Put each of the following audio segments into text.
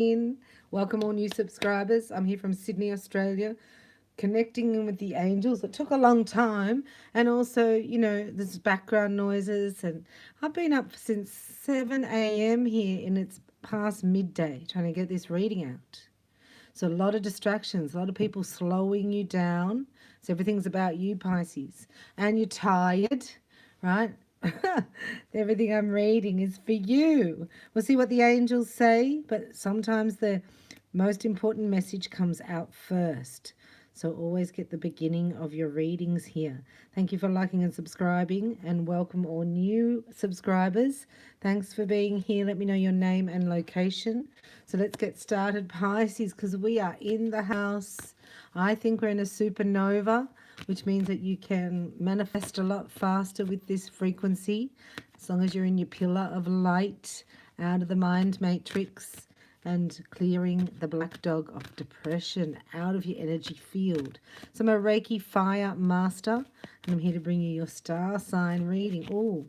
in. Welcome all new subscribers. I'm here from Sydney, Australia, connecting in with the angels. It took a long time, and also, there's background noises, and I've been up since 7 a.m. here, and it's past midday trying to get this reading out. So a lot of distractions, a lot of people slowing you down. So everything's about you, Pisces, and you're tired, right? Everything I'm reading is for you. We'll see what the angels say, but sometimes the most important message comes out first. So always get the beginning of your readings here. Thank you for liking and subscribing, and welcome all new subscribers. Thanks for being here. Let me know your name and location. So let's get started, Pisces, because we are in the house. I think we're in a supernova, which means that you can manifest a lot faster with this frequency, as long as you're in your pillar of light, out of the mind matrix, and clearing the black dog of depression out of your energy field. So I'm a Reiki fire master, and I'm here to bring you your star sign reading. Oh,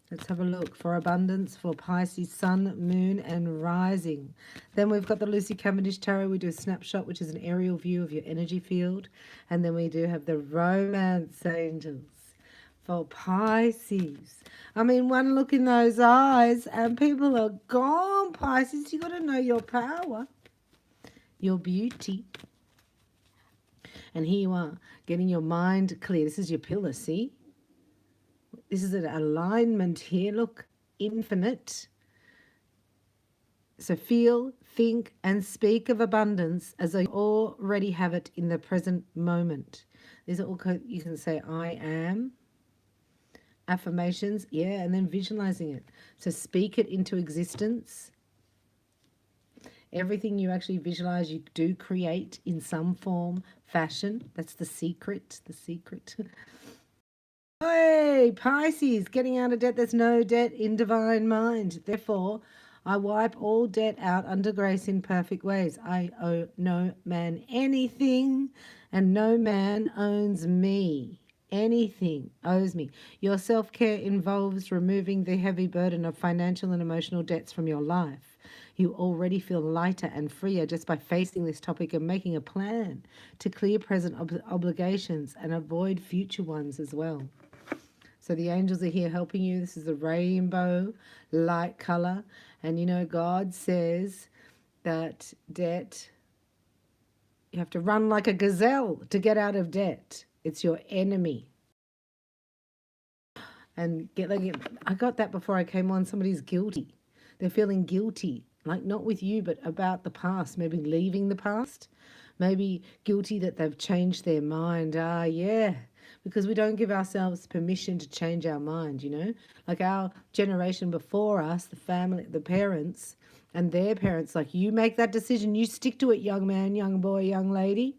let's have a look for abundance for Pisces, sun, moon, and rising. Then we've got the Lucy Cavendish Tarot. We do a snapshot, which is an aerial view of your energy field. And then we do have the romance angels for Pisces. I mean, one look in those eyes and people are gone, Pisces. You got to know your power, your beauty. And here you are, getting your mind clear. This is your pillar, see? This is an alignment here. Look, infinite. So feel, think, and speak of abundance as though you already have it in the present moment. These are all, you can say, I am. Affirmations, yeah, and then visualizing it. So speak it into existence. Everything you actually visualize, you do create in some form, fashion. That's the secret, the secret. Hey, Pisces, getting out of debt. There's no debt in divine mind. Therefore, I wipe all debt out under grace in perfect ways. I owe no man anything, and no man owns me. Anything owes me. Your self-care involves removing the heavy burden of financial and emotional debts from your life. You already feel lighter and freer just by facing this topic and making a plan to clear present obligations and avoid future ones as well. So the angels are here helping you. This is the rainbow light color. And God says that debt, you have to run like a gazelle to get out of debt. It's your enemy. And I got that before I came on. Somebody's guilty. They're feeling guilty, like not with you, but about the past, maybe leaving the past, maybe guilty that they've changed their mind. Yeah, because we don't give ourselves permission to change our mind, like our generation before us, the family, the parents and their parents, like, you make that decision, you stick to it, young man, young boy, young lady.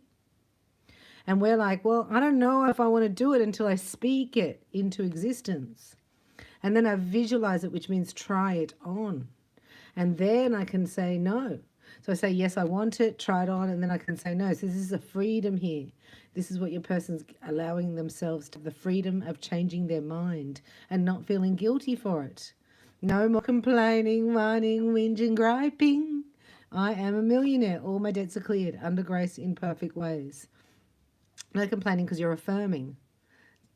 And we're like, well, I don't know if I want to do it until I speak it into existence. And then I visualize it, which means try it on. And then I can say no. So I say, yes, I want it, try it on, and then I can say no. So this is a freedom here. This is what your person's allowing themselves to, the freedom of changing their mind and not feeling guilty for it. No more complaining, whining, whinging, griping. I am a millionaire. All my debts are cleared under grace in perfect ways. No complaining, because you're affirming.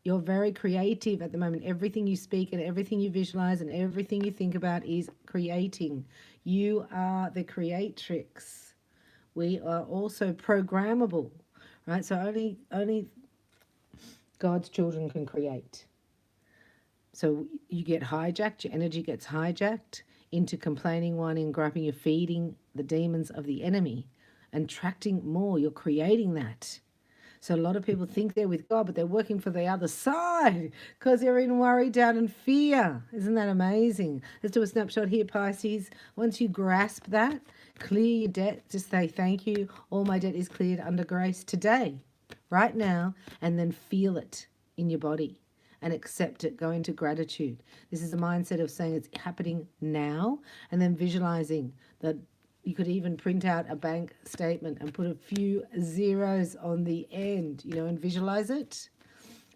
You're very creative at the moment. Everything you speak and everything you visualize and everything you think about is creating. You are the creatrix. We are also programmable, right? So only God's children can create. So you get hijacked, your energy gets hijacked into complaining, whining, griping. You're feeding the demons of the enemy and attracting more. You're creating that. So a lot of people think they're with God, but they're working for the other side because they're in worry, doubt, and fear. Isn't that amazing? Let's do a snapshot here, Pisces. Once you grasp that, clear your debt. Just say, thank you. All my debt is cleared under grace today, right now, and then feel it in your body and accept it. Go into gratitude. This is a mindset of saying it's happening now, and then visualizing that. You could even print out a bank statement and put a few zeros on the end, and visualize it.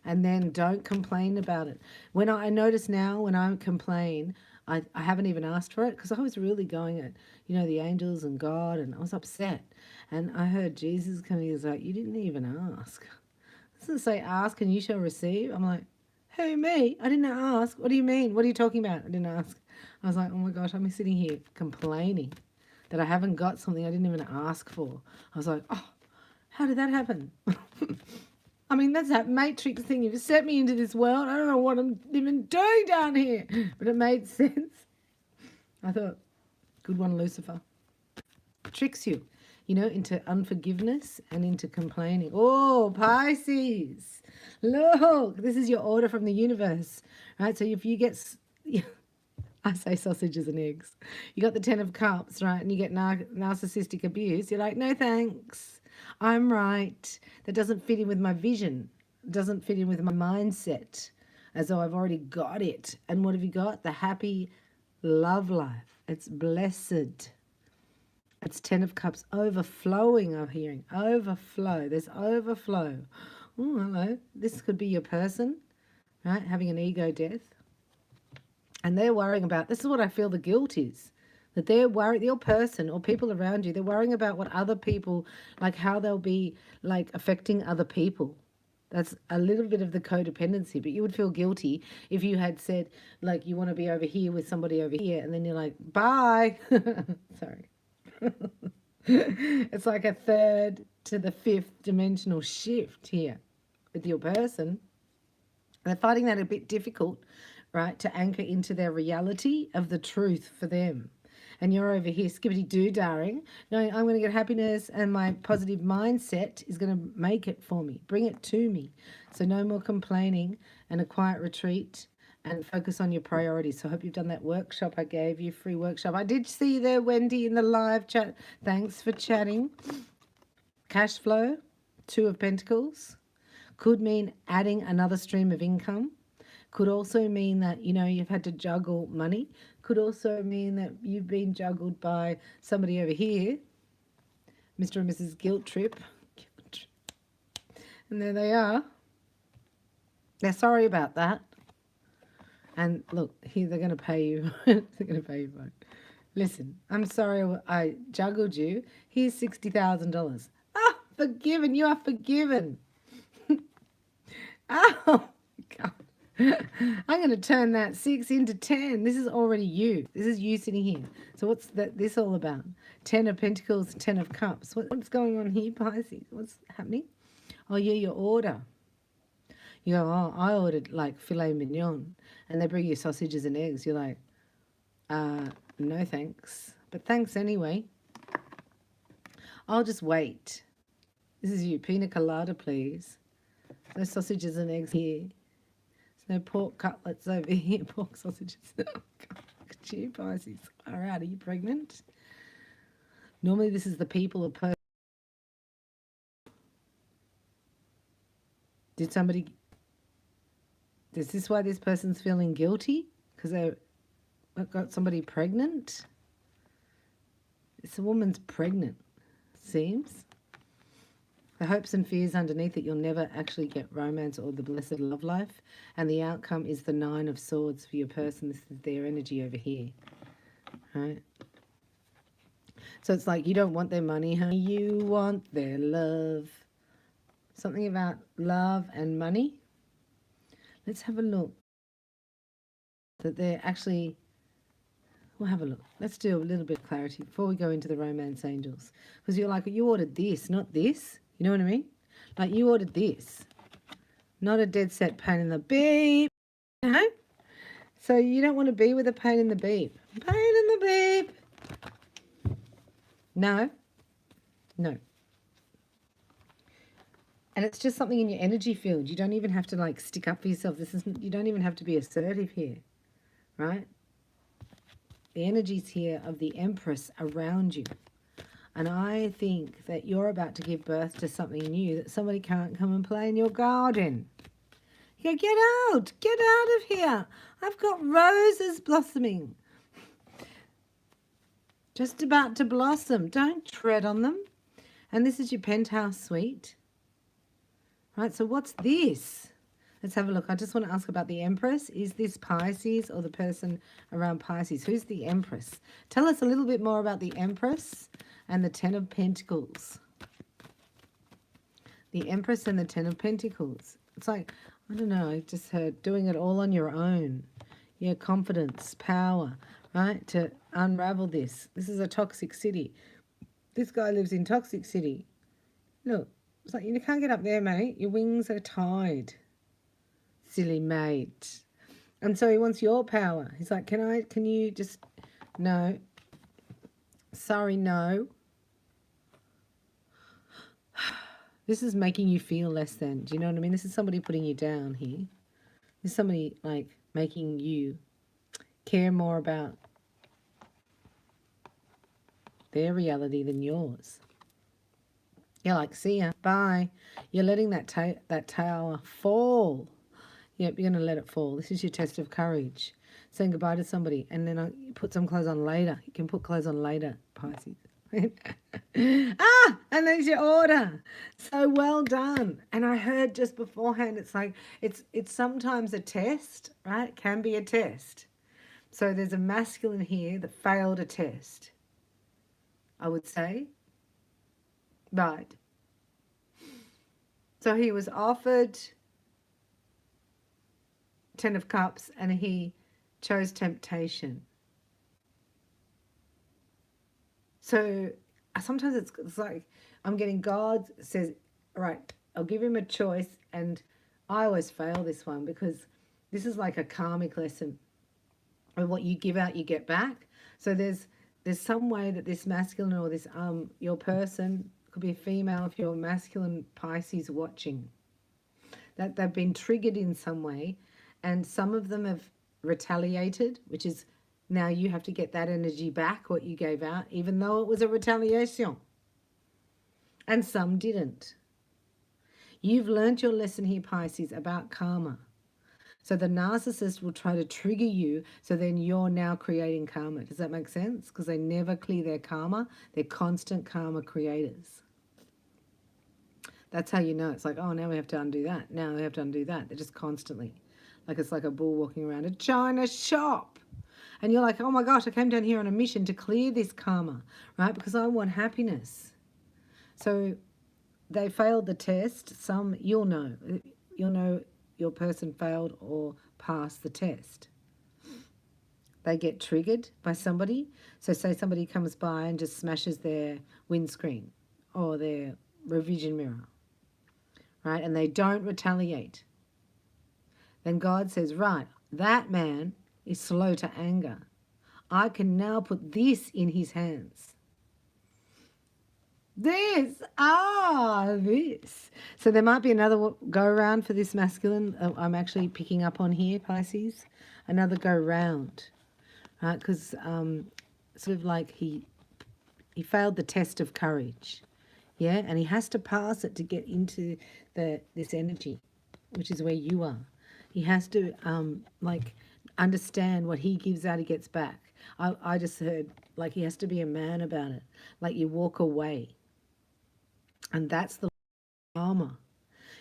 And then don't complain about it. When I notice now, when I complain, I haven't even asked for it because I was really going at, you know, the angels and God, and I was upset. And I heard Jesus coming. He was like, you didn't even ask. It doesn't say ask and you shall receive. I'm like, who, me? I didn't ask. What do you mean? What are you talking about? I didn't ask. I was like, oh my gosh, I'm sitting here complaining that I haven't got something I didn't even ask for. I was like, oh, how did that happen? I mean, that's that Matrix thing. You've set me into this world. I don't know what I'm even doing down here. But it made sense. I thought, good one, Lucifer. Tricks you, you know, into unforgiveness and into complaining. Oh, Pisces. Look, this is your order from the universe. Right? So if you get... I say sausages and eggs. You got the 10 of cups, right? And you get narcissistic abuse. You're like, no thanks. I'm right. That doesn't fit in with my vision. Doesn't fit in with my mindset. As though I've already got it. And what have you got? The happy love life. It's blessed. It's 10 of cups overflowing, I'm hearing. Overflow. There's overflow. Oh, hello. This could be your person, right? Having an ego death. And they're worrying about, this is what I feel the guilt is, that they're worried, your person or people around you, they're worrying about what other people, like how they'll be like affecting other people. That's a little bit of the codependency, but you would feel guilty if you had said, like, you want to be over here with somebody over here, and then you're like, bye. Sorry. It's like a third to the fifth dimensional shift here with your person. They're finding that a bit difficult, right, to anchor into their reality of the truth for them. And you're over here skibbity-doo-darring, knowing I'm going to get happiness and my positive mindset is going to make it for me, bring it to me. So no more complaining and a quiet retreat and focus on your priorities. So I hope you've done that workshop I gave you, free workshop. I did see you there, Wendy, in the live chat. Thanks for chatting. Cash flow, 2 of Pentacles, could mean adding another stream of income. Could also mean that, you know, you've had to juggle money. Could also mean that you've been juggled by somebody over here, Mr. and Mrs. Guilt Trip. And there they are. They're sorry about that. And look, here they're going to pay you. They're going to pay you for it. Listen, I'm sorry I juggled you. Here's $60,000. Ah, forgiven. You are forgiven. Oh, God. I'm going to turn that 6 into 10. This is already you. This is you sitting here. So what's this all about? 10 of Pentacles, 10 of Cups. What's going on here, Pisces? What's happening? Oh, yeah, your order. You go, oh, I ordered like filet mignon. And they bring you sausages and eggs. You're like, no thanks. But thanks anyway. I'll just wait. This is you. Pina colada, please. No sausages and eggs here. There's no pork cutlets over here. Pork sausages. Oh, God, look at you, Pisces. All right, are you pregnant? Normally this is the people of person. Is this why this person's feeling guilty? Because they got somebody pregnant? This woman's pregnant, seems. The hopes and fears underneath it, you'll never actually get romance or the blessed love life. And the outcome is the 9 of Swords for your person. This is their energy over here. Right? So it's like you don't want their money, honey. You want their love. Something about love and money. Let's have a look. That they're actually... We'll have a look. Let's do a little bit of clarity before we go into the romance angels. Because you're like, you ordered this, not this. You know what I mean? Like, you ordered this. Not a dead set pain in the beep. You know? So you don't want to be with a pain in the beep. Pain in the beep. No. No. And it's just something in your energy field. You don't even have to, like, stick up for yourself. You don't even have to be assertive here. Right? The energies here of the Empress around you. And I think that you're about to give birth to something new that somebody can't come and play in your garden. You go, get out of here. I've got roses blossoming. Just about to blossom. Don't tread on them. And this is your penthouse suite. Right, so what's this? Let's have a look. I just want to ask about the Empress. Is this Pisces or the person around Pisces? Who's the Empress? Tell us a little bit more about the Empress and the Ten of Pentacles. The Empress and the Ten of Pentacles. It's like, I don't know, I just heard doing it all on your own. Yeah, confidence, power, right? To unravel this. This is a toxic city. This guy lives in toxic city. Look, it's like, you can't get up there, mate. Your wings are tied. Silly mate. And so he wants your power. He's like, can you just, no. Sorry, no. This is making you feel less than. Do you know what I mean? This is somebody putting you down here. This is somebody like making you care more about their reality than yours. You're like, see ya, bye. You're letting that tower fall. Yep, you're going to let it fall. This is your test of courage. Saying goodbye to somebody, and then put some clothes on later. You can put clothes on later, Pisces. And there's your order. So well done. And I heard just beforehand, it's like, it's sometimes a test, right? It can be a test. So there's a masculine here that failed a test, I would say. Right. So he was offered Ten of Cups and he chose temptation. So sometimes it's like I'm getting God says, right, I'll give him a choice, and I always fail this one because this is like a karmic lesson. And what you give out, you get back. So there's some way that this masculine or this your person, could be a female if you're a masculine Pisces watching, that they've been triggered in some way, and some of them have retaliated, which is now you have to get that energy back, what you gave out, even though it was a retaliation. And some didn't. You've learned your lesson here, Pisces, about karma. So the narcissist will try to trigger you, so then you're now creating karma. Does that make sense? Because they never clear their karma. They're constant karma creators. That's how you know. It's like, oh, now we have to undo that. Now we have to undo that. They're just constantly. Like it's like a bull walking around a china shop. And you're like, oh my gosh, I came down here on a mission to clear this karma, right? Because I want happiness. So they failed the test. Some, you'll know your person failed or passed the test. They get triggered by somebody. So say somebody comes by and just smashes their windscreen or their revision mirror, right? And they don't retaliate. Then God says, right, that man is slow to anger. I can now put this in his hands. This. So there might be another go around for this masculine. I'm actually picking up on here, Pisces. Another go round, right? Because sort of like he failed the test of courage, yeah, and he has to pass it to get into this energy, which is where you are. He has to like understand what he gives out, he gets back. I just heard like he has to be a man about it. Like you walk away. And that's the karma.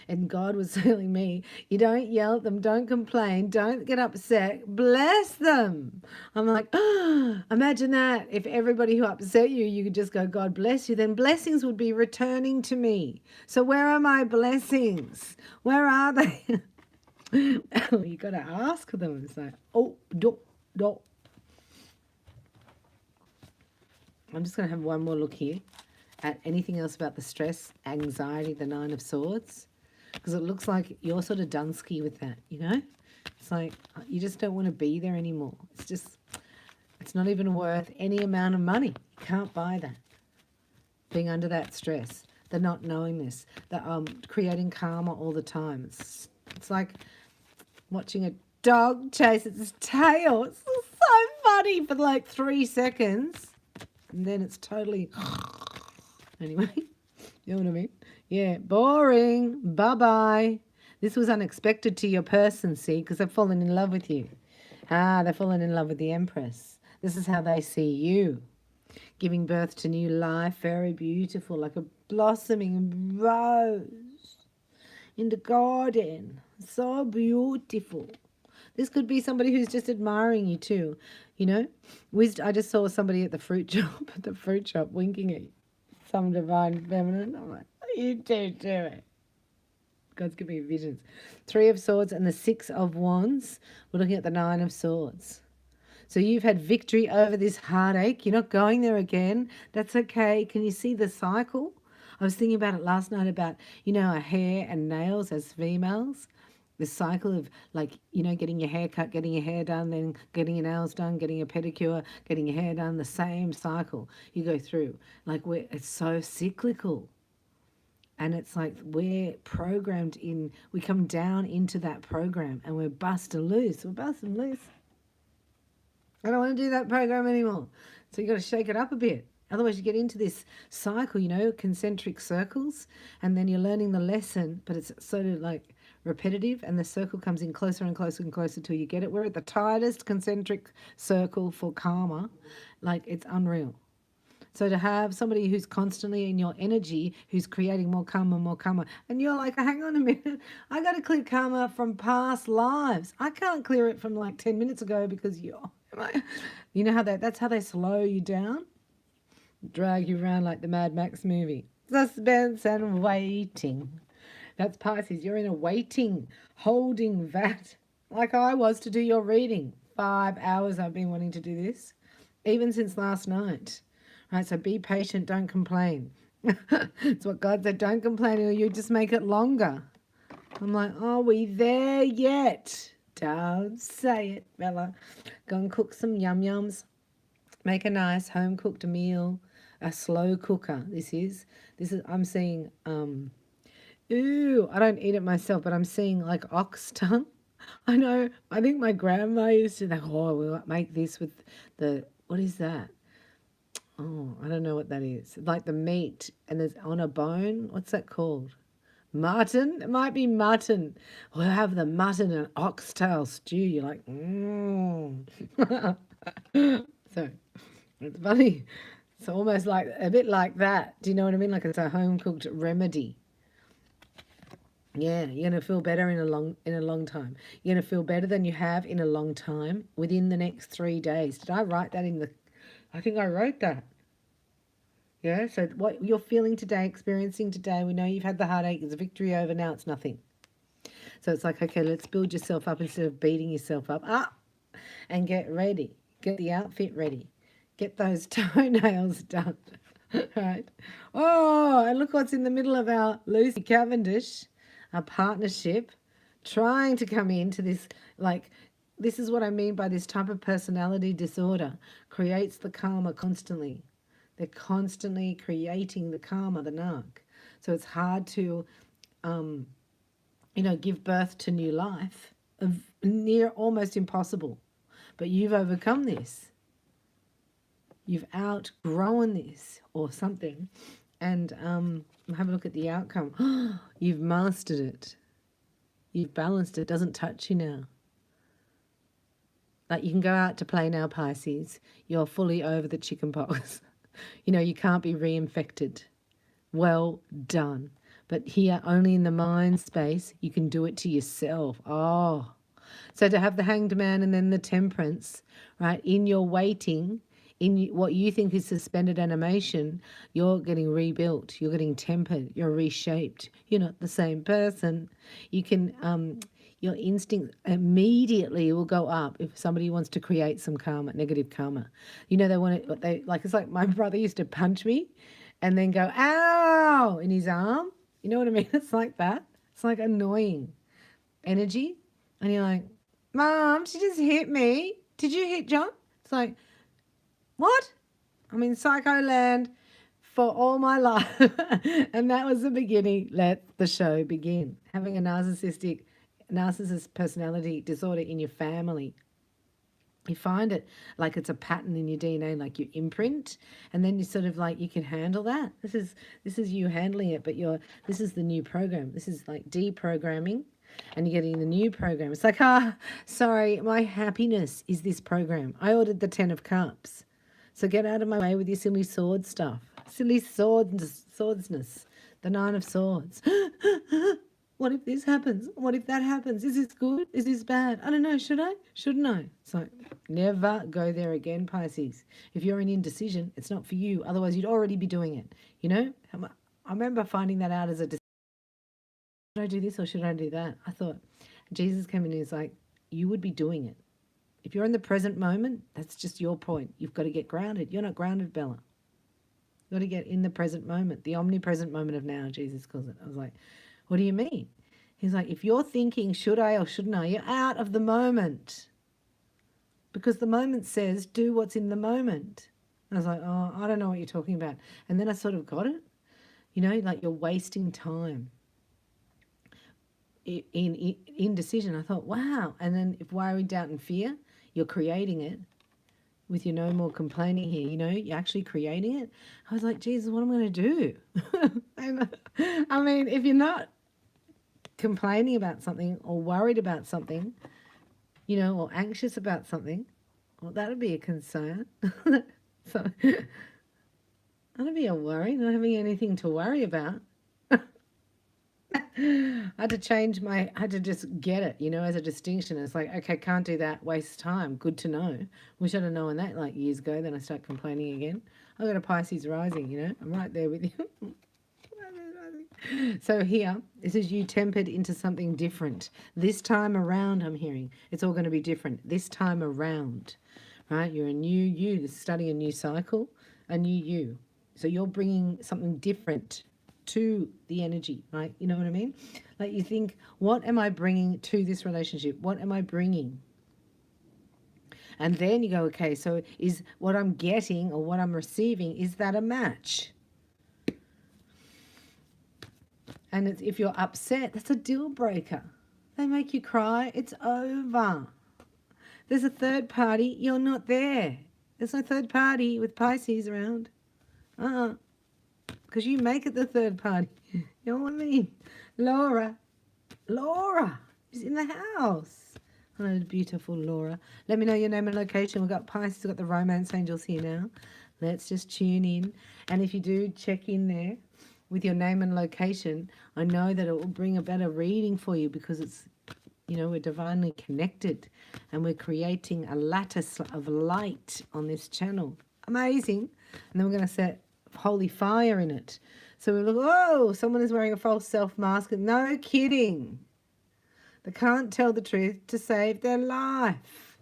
And God was telling me, you don't yell at them, don't complain, don't get upset, bless them. I'm like, oh, imagine that. If everybody who upset you, you could just go, God bless you, then blessings would be returning to me. So where are my blessings? Where are they? You got to ask them. It's like, oh, do. I'm just going to have one more look here at anything else about the stress, anxiety, the Nine of Swords, because it looks like you're sort of done-ski with that, you know? It's like you just don't want to be there anymore. It's not even worth any amount of money. You can't buy that. Being under that stress, the not knowing this, the creating karma all the time. It's like watching a dog chase its tail. It's so funny for like 3 seconds, and then it's totally... Anyway, you know what I mean? Yeah, boring. Bye-bye. This was unexpected to your person, see, because they've fallen in love with you. They've fallen in love with the Empress. This is how they see you. Giving birth to new life, very beautiful, like a blossoming rose in the garden. So beautiful. This could be somebody who's just admiring you too, you know. I just saw somebody at the fruit shop, winking at some divine feminine. I'm like, you do it. God's giving me visions. 3 of Swords and the 6 of Wands. We're looking at the 9 of Swords. So you've had victory over this heartache. You're not going there again. That's okay. Can you see the cycle? I was thinking about it last night about, our hair and nails as females. The cycle of, like, getting your hair cut, getting your hair done, then getting your nails done, getting a pedicure, getting your hair done, the same cycle you go through. Like, it's so cyclical. And it's like we're programmed in, we come down into that program and we're busting loose. We're busting loose. I don't want to do that program anymore. So you got to shake it up a bit. Otherwise you get into this cycle, concentric circles, and then you're learning the lesson, but it's sort of like repetitive, and the circle comes in closer and closer and closer till you get it. We're at the tightest concentric circle for karma. Like, it's unreal. So to have somebody who's constantly in your energy, who's creating more karma, and you're like, hang on a minute, I got to clear karma from past lives. I can't clear it from like 10 minutes ago because that's how they slow you down, drag you around like the Mad Max movie. Suspense and waiting. That's Pisces. You're in a waiting, holding that, like I was to do your reading. 5 hours I've been wanting to do this, even since last night. Right, so be patient, don't complain. It's what God said, don't complain or you just make it longer. I'm like, are we there yet? Don't say it, Bella. Go and cook some yum-yums. Make a nice home-cooked meal, a slow cooker. This is, I'm seeing, ooh, I don't eat it myself, but I'm seeing like ox tongue. I know, I think my grandma used to think, oh, we'll make this with what is that? Oh, I don't know what that is. Like the meat and there's on a bone. What's that called? Mutton? It might be mutton. We'll have the mutton and oxtail stew. You're like, So, it's funny. It's almost like, a bit like that. Do you know what I mean? Like it's a home-cooked remedy. Yeah, you're going to feel better in a long time. You're going to feel better than you have in a long time within the next 3 days. Did I write that I think I wrote that. Yeah, so what you're feeling today, experiencing today, we know you've had the heartache, it's a victory over, now it's nothing. So it's like, okay, let's build yourself up instead of beating yourself up. And get ready. Get the outfit ready. Get those toenails done. Right? Oh, and look what's in the middle of our Lucy Cavendish, our partnership, trying to come into this, like, this is what I mean by this type of personality disorder. Creates the karma constantly. They're constantly creating the karma, the narc. So it's hard to, give birth to new life. Near almost impossible. But you've overcome this. You've outgrown this or something. And have a look at the outcome. You've mastered it. You've balanced it. It doesn't touch you now. Like, you can go out to play now, Pisces. You're fully over the chicken pox. You can't be reinfected. Well done. But here, only in the mind space, you can do it to yourself. Oh. So to have the Hanged Man and then the Temperance, right, in your waiting, in what you think is suspended animation, you're getting rebuilt. You're getting tempered. You're reshaped. You're not the same person. You can... your instinct immediately will go up if somebody wants to create some karma, negative karma. It's like my brother used to punch me and then go, ow, in his arm. You know what I mean? It's like that. It's like annoying energy. And you're like, Mom, she just hit me. Did you hit John? It's like, what? I'm in psycho land for all my life. And that was the beginning. Let the show begin. Having a narcissist personality disorder in your family, you find it like it's a pattern in your DNA, like your imprint, and then you sort of like, you can handle that. This is you handling it, but this is the new program. This is like deprogramming, and you're getting the new program. It's like, sorry, my happiness is this program. I ordered the 10 of Cups, so get out of my way with your silly sword stuff, silly swordsness. The 9 of Swords. What if this happens? What if that happens? Is this good? Is this bad? I don't know. Should I? Shouldn't I? So never go there again, Pisces. If you're in indecision, it's not for you. Otherwise, you'd already be doing it. You know? I remember finding that out as a decision. Should I do this or should I do that? I thought, Jesus came in and he's like, you would be doing it. If you're in the present moment, that's just your point. You've got to get grounded. You're not grounded, Bella. You've got to get in the present moment, the omnipresent moment of now, Jesus calls it. I was like, what do you mean? He's like, if you're thinking, should I or shouldn't I, you're out of the moment. Because the moment says, do what's in the moment. And I was like, oh, I don't know what you're talking about. And then I sort of got it. You know, like you're wasting time in indecision. I thought, wow. And then if worry, doubt, and fear, you're creating it with your no more complaining here. You know, you're actually creating it. I was like, Jesus, what am I going to do? I mean, if you're not complaining about something or worried about something, you know, or anxious about something, well, that would be a concern. So that'd be a worry, not having anything to worry about. I had to change I had to just get it, you know, as a distinction. It's like, okay, can't do that, waste time. Good to know. Wish I'd have known that like years ago. Then I start complaining again. I got a Pisces rising, you know. I'm right there with you. So here, this is you tempered into something different. This time around, I'm hearing, it's all going to be different. This time around, right? You're a new you, starting a new cycle, a new you. So you're bringing something different to the energy, right? You know what I mean? Like you think, what am I bringing to this relationship? What am I bringing? And then you go, okay, so is what I'm getting or what I'm receiving, is that a match? And if you're upset, that's a deal breaker. They make you cry, it's over. There's a third party, you're not there. There's no third party with Pisces around. Because you make it the third party. You know what I mean? Laura is in the house. Hello, beautiful Laura. Let me know your name and location. We've got Pisces, we've got the romance angels here now. Let's just tune in. And if you do check in there with your name and location, I know that it will bring a better reading for you because it's, you know, we're divinely connected and we're creating a lattice of light on this channel. Amazing. And then we're going to set holy fire in it. So we look, oh, someone is wearing a false self mask. No kidding. They can't tell the truth to save their life.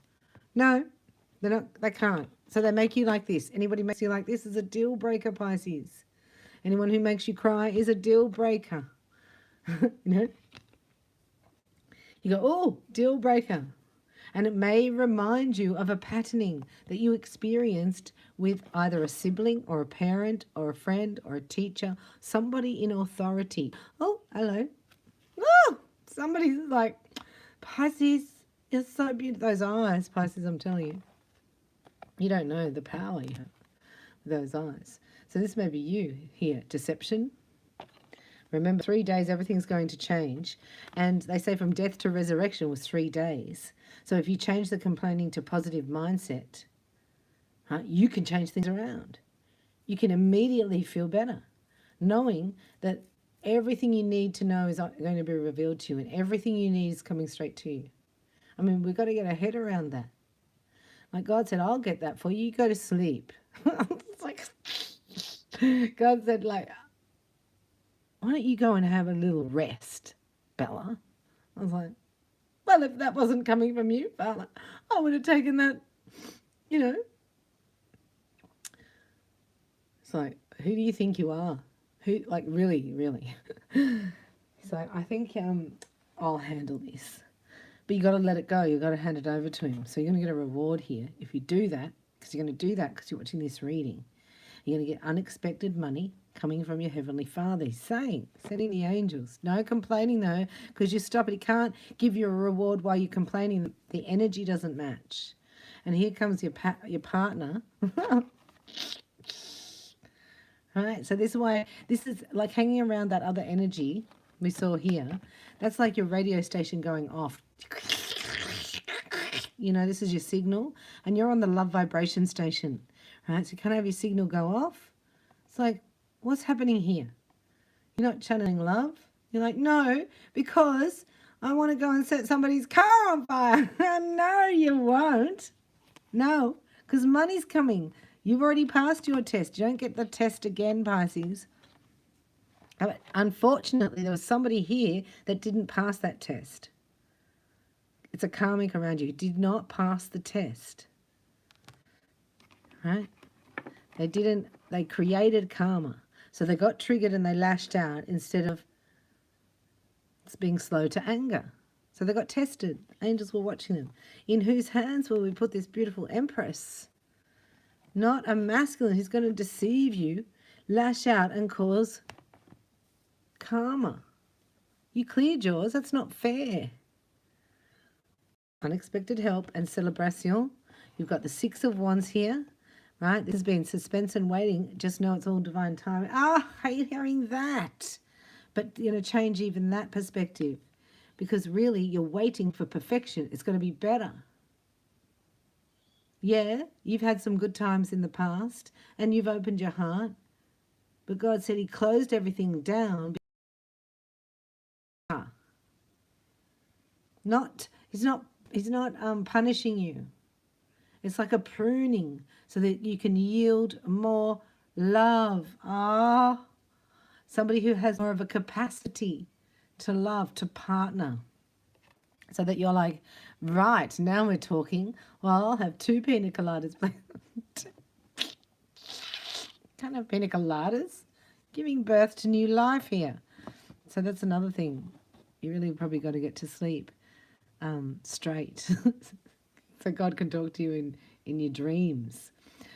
No, they can't. So they make you like this. Anybody makes you like this is a deal breaker, Pisces. Anyone who makes you cry is a deal breaker. You know? You go, oh, deal breaker. And it may remind you of a patterning that you experienced with either a sibling or a parent or a friend or a teacher, somebody in authority. Oh, hello. Oh, somebody's like, Pisces, you're so beautiful. Those eyes, Pisces, I'm telling you. You don't know the power you have with those eyes. So this may be you here. Deception. Remember, 3 days, everything's going to change. And they say from death to resurrection was 3 days. So if you change the complaining to positive mindset, you can change things around. You can immediately feel better, knowing that everything you need to know is going to be revealed to you and everything you need is coming straight to you. I mean, we've got to get our head around that. Like God said, I'll get that for you. You go to sleep. It's like God said, like, why don't you go and have a little rest, Bella? I was like, well, if that wasn't coming from you, Bella, I would have taken that, you know. It's like, who do you think you are? Who, like, really, really? So I think I'll handle this. But you got to let it go. You got to hand it over to him. So you're going to get a reward here if you do that, because you're going to do that because you're watching this reading. You're going to get unexpected money coming from your Heavenly Father. He's saying, sending the angels. No complaining though, because you stop it. He can't give you a reward while you're complaining. The energy doesn't match. And here comes your partner. Right, so this is why, this is like hanging around that other energy we saw here. That's like your radio station going off. You know, this is your signal, and you're on the love vibration station, right? So you can't have your signal go off. It's like, what's happening here? You're not channeling love. You're like, no, because I want to go and set somebody's car on fire. No, you won't. No, because money's coming. You've already passed your test. You don't get the test again, Pisces. But unfortunately, there was somebody here that didn't pass that test. It's a karmic around you. Did not pass the test. Right? They created karma. So they got triggered and they lashed out instead of being slow to anger. So they got tested. Angels were watching them. In whose hands will we put this beautiful empress? Not a masculine who's going to deceive you, lash out and cause karma. You cleared yours. That's not fair. Unexpected help and celebration. You've got the Six of Wands here, right? This has been suspense and waiting. Just know it's all divine timing. I hate hearing that. But, change even that perspective. Because really, you're waiting for perfection. It's going to be better. Yeah, you've had some good times in the past, and you've opened your heart. But God said he closed everything down. He's not punishing you. It's like a pruning so that you can yield more love. Somebody who has more of a capacity to love, to partner. So that you're like, right, now we're talking. Well, I'll have 2 pina coladas. Can't have pina coladas. Giving birth to new life here. So that's another thing. You really probably got to get to sleep straight. So God can talk to you in your dreams.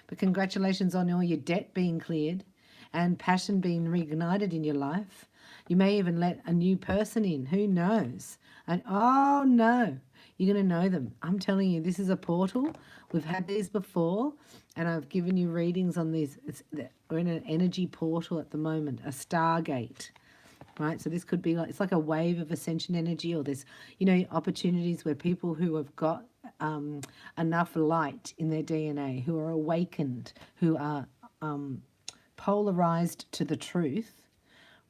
But congratulations on all your debt being cleared and passion being reignited in your life. You may even let a new person in. Who knows? And oh no, you're going to know them. I'm telling you, this is a portal. We've had these before, and I've given you readings on these. We're in an energy portal at the moment, a stargate. Right, so this could be like, it's like a wave of ascension energy, or there's, opportunities where people who have got enough light in their DNA, who are awakened, who are polarized to the truth,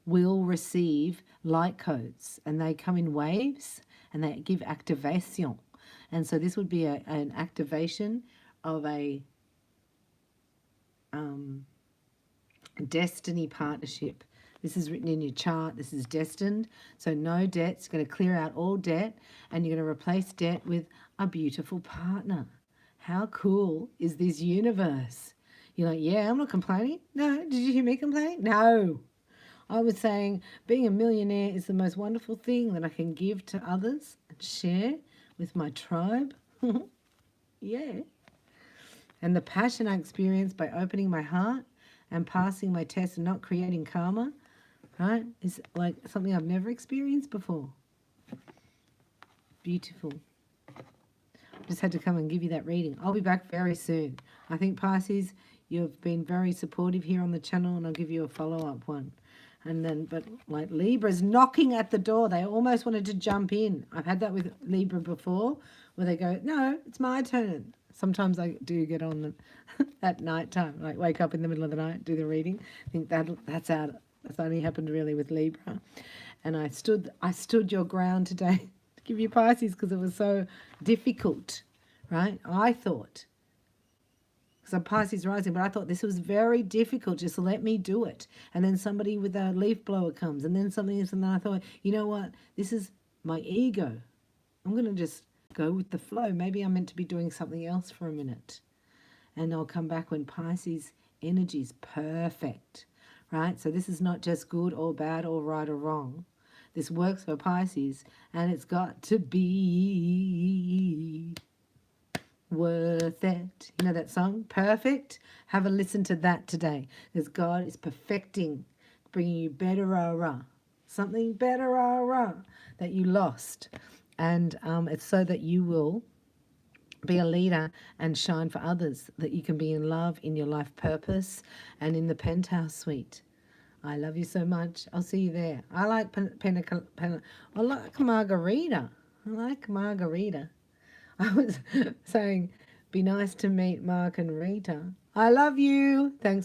will receive light codes, and they come in waves and they give activation. And so this would be an activation of a destiny partnership. This is written in your chart. This is destined. So no debt. It's going to clear out all debt, and you're going to replace debt with a beautiful partner. How cool is this universe? You're like, yeah, I'm not complaining. No, did you hear me complaining? No. I was saying being a millionaire is the most wonderful thing that I can give to others and share with my tribe. Yeah. And the passion I experienced by opening my heart and passing my test and not creating karma, right, is like something I've never experienced before. Beautiful. Just had to come and give you that reading. I'll be back very soon. I think, Pisces, you've been very supportive here on the channel, and I'll give you a follow-up one. And then, but like Libra's knocking at the door. They almost wanted to jump in. I've had that with Libra before, where they go, no, it's my turn. Sometimes I do get on at night time, like wake up in the middle of the night, do the reading. I think that's only happened really with Libra. And I stood your ground today to give you Pisces because it was so difficult, right? I thought, because I'm Pisces rising, but I thought this was very difficult. Just let me do it. And then somebody with a leaf blower comes, and then something else, and then I thought, you know what? This is my ego. I'm going to just go with the flow. Maybe I'm meant to be doing something else for a minute. And I'll come back when Pisces energy is perfect, right? So this is not just good or bad or right or wrong. This works for Pisces, and it's got to be worth it. You know that song, Perfect? Have a listen to that today, because God is perfecting, bringing you better, something better that you lost. And it's so that you will be a leader and shine for others, that you can be in love, in your life purpose, and in the penthouse suite. I love you so much. I'll see you there. I like I like margarita. I like margarita. I was saying, be nice to meet Mark and Rita. I love you. Thanks.